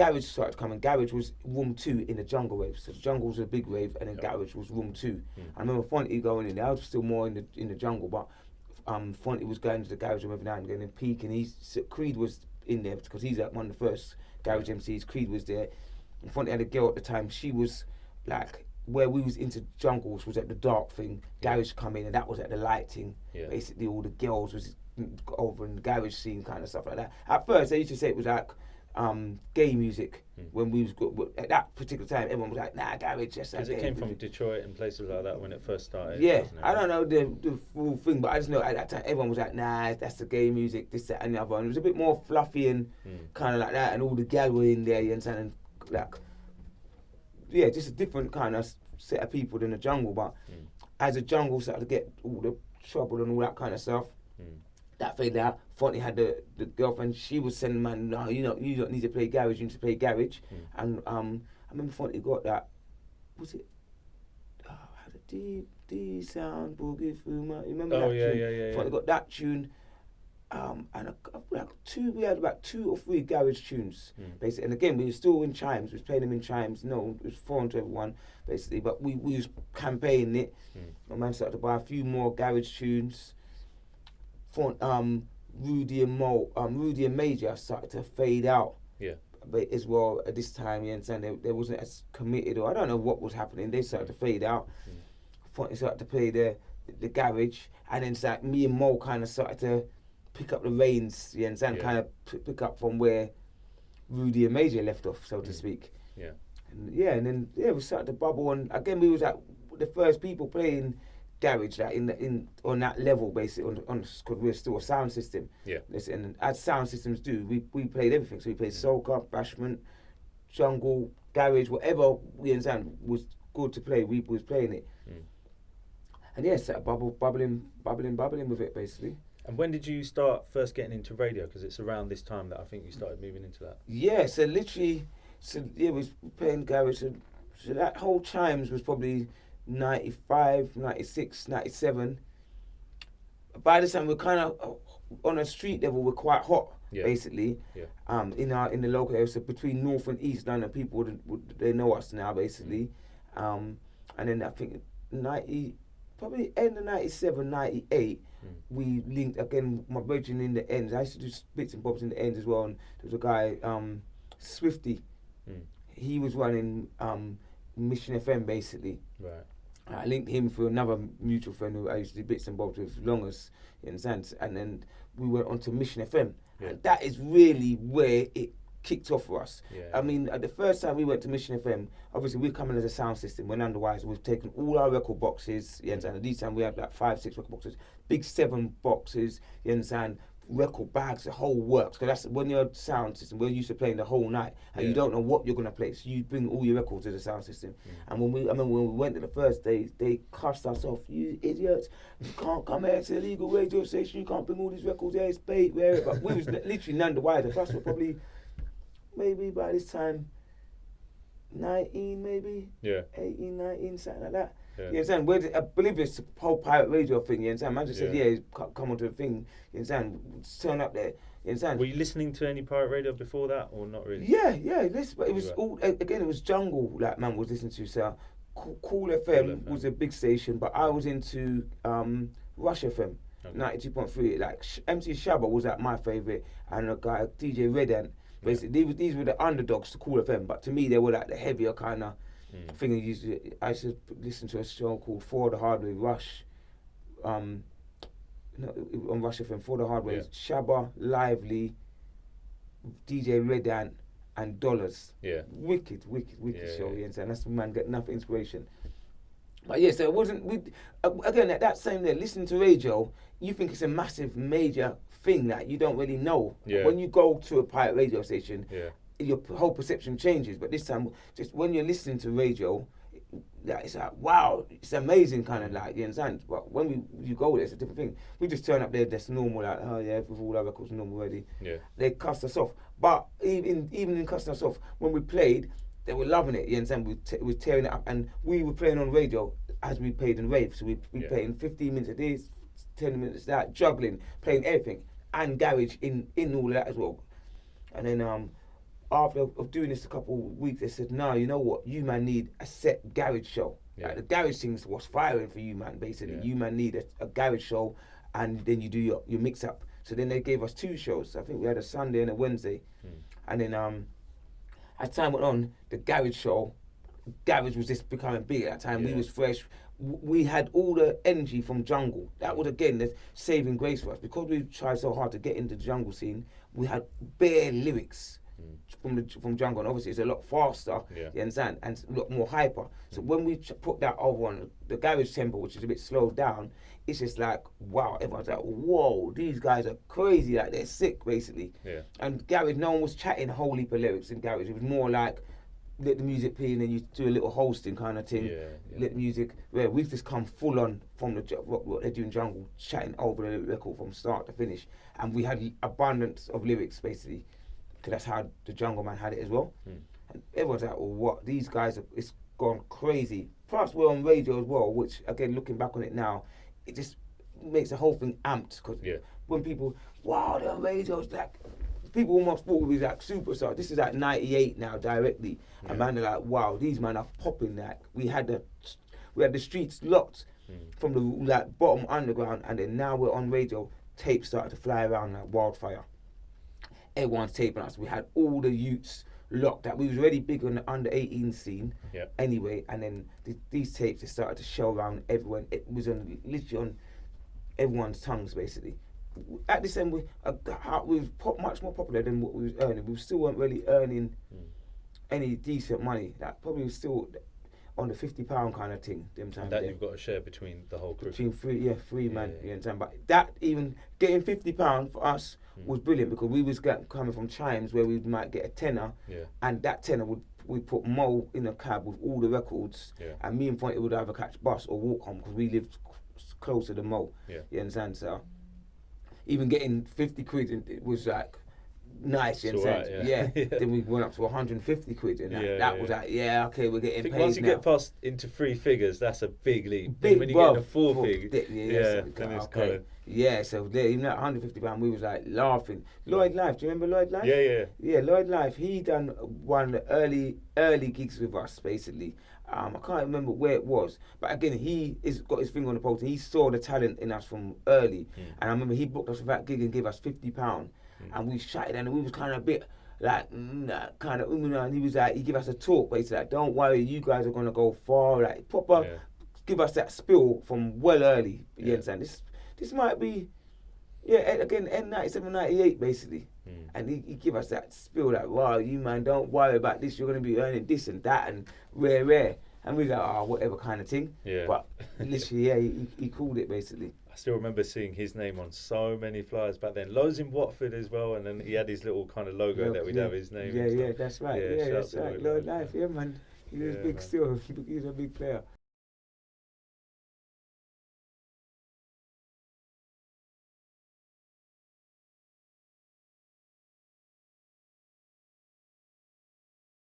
garage started coming. Garage was room 2 in the jungle rave. So the jungle was a big rave, and then garage was room 2. I remember Fonti going in there. I was still more in the jungle, but Fonti was going to the garage room every night and going and peak. And Creed was in there because he's like one of the first garage MCs. Creed was there. And Fonti had a girl at the time. She was like, where we was into jungles was at the dark thing. Garage come in, and that was at the light thing. Basically, all the girls was over in the garage scene, kind of stuff like that. At first, they used to say it was like gay music. When we was at that particular time, everyone was like, nah, garage. Because it came from Detroit and places like that when it first started. Yeah, I don't know the full thing, but I just know at that time everyone was like, nah, that's the gay music, this, that, and the other. And it was a bit more fluffy and kind of like that, and all the gal were in there, you understand, and like, yeah, just a different kind of set of people than the jungle. But as the jungle started to get all the trouble and all that kind of stuff, that faded out. Fonti had the girlfriend. She was sending man, no, you don't need to play garage. You need to play garage. And I remember Fonti got that. Was it? Oh, had a deep sound boogie through my. You remember that tune? Yeah. Fonti got that tune. And we had about 2 or 3 garage tunes, basically. And again, we were still in chimes. We was playing them in chimes. No, it was foreign to everyone, basically. But we was campaigning it. My man started to buy a few more garage tunes. Rudy and Major started to fade out. Yeah. But as well at this time, you understand, they wasn't as committed, or I don't know what was happening. They started to fade out. Fonti started to play the garage, and then it's like me and Mo kind of started to pick up the reins, you understand, kind of pick up from where Rudy and Major left off, so to speak. Yeah. And then we started to bubble, and again we was like the first people playing garage, like in on that level, basically, on because we're still a sound system. Yeah. And as sound systems do, we played everything. So we played soca, bashment, jungle, garage, whatever we understand was good to play. We was playing it. And yeah, started bubbling with it, basically. And when did you start first getting into radio? Because it's around this time that I think you started moving into that. Yeah, so literally, we was playing garage. So that whole chimes was probably 95, 96, 97. By this time, we're kind of on a street level. We're quite hot, basically. Yeah. In the local area, so between North and East London, people they know us now, basically. And then I think probably end of 97, 98. We linked again. My brethren in the ends. I used to do bits and bobs in the ends as well. And there was a guy, Swifty. He was running Mission FM, basically. Right. I linked him for another mutual friend who I used to do bits and bobs with, Longest, you understand? And then we went on to Mission FM. Yeah. And that is really where it kicked off for us. Yeah. I mean, the first time we went to Mission FM, obviously we're coming as a sound system. We're Underwise. We've taken all our record boxes, you understand? At this time we had like 5, 6 record boxes, big 7 boxes, you understand? Record bags, the whole works. Because that's when you're a sound system, we're used to playing the whole night, and you don't know what you're gonna play. So you bring all your records to the sound system. And I remember when we went to the first day, they cussed us off. You idiots! You can't come here to the legal radio station. You can't bring all these records here. It's bait, where. But we was literally none the wiser. Plus, we're probably maybe by this time 19, maybe 18, 19, something like that. Yeah. You understand? I believe it's the whole pirate radio thing, you understand? Man just said, come onto the thing, you understand? Turn up there, you understand? Were you listening to any pirate radio before that, or not really? Yeah, listen, but it was all, again, it was jungle, like man was listening to, so Cool FM was a big station, but I was into Rush FM, 92.3, like MC Shabba was like my favourite, and a guy, DJ Redan, basically, these were the underdogs to Cool FM, but to me, they were like the heavier kind of thing. I used to listen to a show called For the Hard Way, Rush, on Rush FM, For the Hard Way, Shabba, Lively, DJ Redan, and Dollars. Yeah. Wicked show, you understand? That's when man get enough inspiration. But yeah, so it wasn't, again, at that same day, listening to radio, you think it's a massive, major thing that you don't really know. Yeah. When you go to a pirate radio station, your whole perception changes. But this time, just when you're listening to radio, it's like, wow, it's amazing, kind of like, you understand? But when you go there, it's a different thing. We just turn up there, that's normal, like, oh yeah, with all our records normal already. Yeah. They cussed us off. But even in cussing us off, when we played, they were loving it, you understand? We were tearing it up, and we were playing on radio as we played in rave. So we playing 15 minutes a day, 10 minutes that, juggling, playing everything, and garage in all of that as well. And then after of doing this a couple of weeks, they said, no, you know what, you man need a set garage show. Yeah. Like the garage thing's what's firing for you man, basically. Yeah. You man need a garage show, and then you do your mix up. So then they gave us 2 shows. I think we had a Sunday and a Wednesday. And then as time went on, the garage show, garage was just becoming big at that time. We was fresh. We had all the energy from jungle. That was again the saving grace for us, because we tried so hard to get into the jungle scene. We had bare lyrics from jungle, and obviously it's a lot faster. You understand, and a lot more hyper. So when we put that over on the garage tempo, which is a bit slowed down, it's just like wow. Everyone's like, whoa, these guys are crazy. Like they're sick, basically. And garage, no one was chatting a whole heap of lyrics in garage. It was more like, let the music play and then you do a little hosting kind of thing. Let music, where we've just come full on from the what they're doing jungle, chatting over the record from start to finish. And we had abundance of lyrics, basically, because that's how the jungle man had it as well. And everyone's like, well, what? These guys, it's gone crazy. Plus we're on radio as well, which again, looking back on it now, it just makes the whole thing amped. Because when people, wow, they're on radio, it's like, people almost thought we was like superstar. This is like 98 now directly. And man, they're like, wow, these man are popping. Like we had the streets locked from the like bottom underground, and then now we're on radio. Tapes started to fly around like wildfire. Everyone's taping us. We had all the youths locked up. We was already big on the under 18 scene anyway, and then these tapes just started to show around everyone. It was literally on everyone's tongues, basically. At this end, we was much more popular than what we was earning. We still weren't really earning any decent money. That probably was still on the £50 kind of thing. Them times that you've got to share between the whole crew. Between three man. You understand? But that, even getting £50 for us was brilliant, because we was coming from chimes where we might get a tenner, and that tenner we put Mo in a cab with all the records, and me and Fonti would either catch bus or walk home, because we lived closer to Mo. You understand? So even getting 50 quid, it was like nice, you understand? Then we went up to 150 quid, and that was like, okay, we're getting paid once you now. get past into 3 figures, that's a big leap. Big, when you get into 4 figures, then it's kind of... so even at £150, we was like laughing. Lloyd Life, do you remember Lloyd Life? Yeah, Lloyd Life, he done one of the early gigs with us, basically. I can't remember where it was, but again, he has got his finger on the pulse. He saw the talent in us from early, and I remember he booked us for that gig and gave us £50, and we shouted, and we was kind of a bit like, and he was like, he gave us a talk, but he's like, don't worry, you guys are gonna go far, like proper, give us that spill from well early. You understand? This might be, again, N97, 98, basically. And he give us that spill, like, wow, you man, don't worry about this, you're going to be earning this and that, and rare. And we like, whatever kind of thing. But literally, he called it, basically. I still remember seeing his name on so many flyers back then. Loads in Watford as well, and then he had his little kind of logo that we'd have his name. That's right. That's right. Lloyd Life, man. He was big still. He was a big player.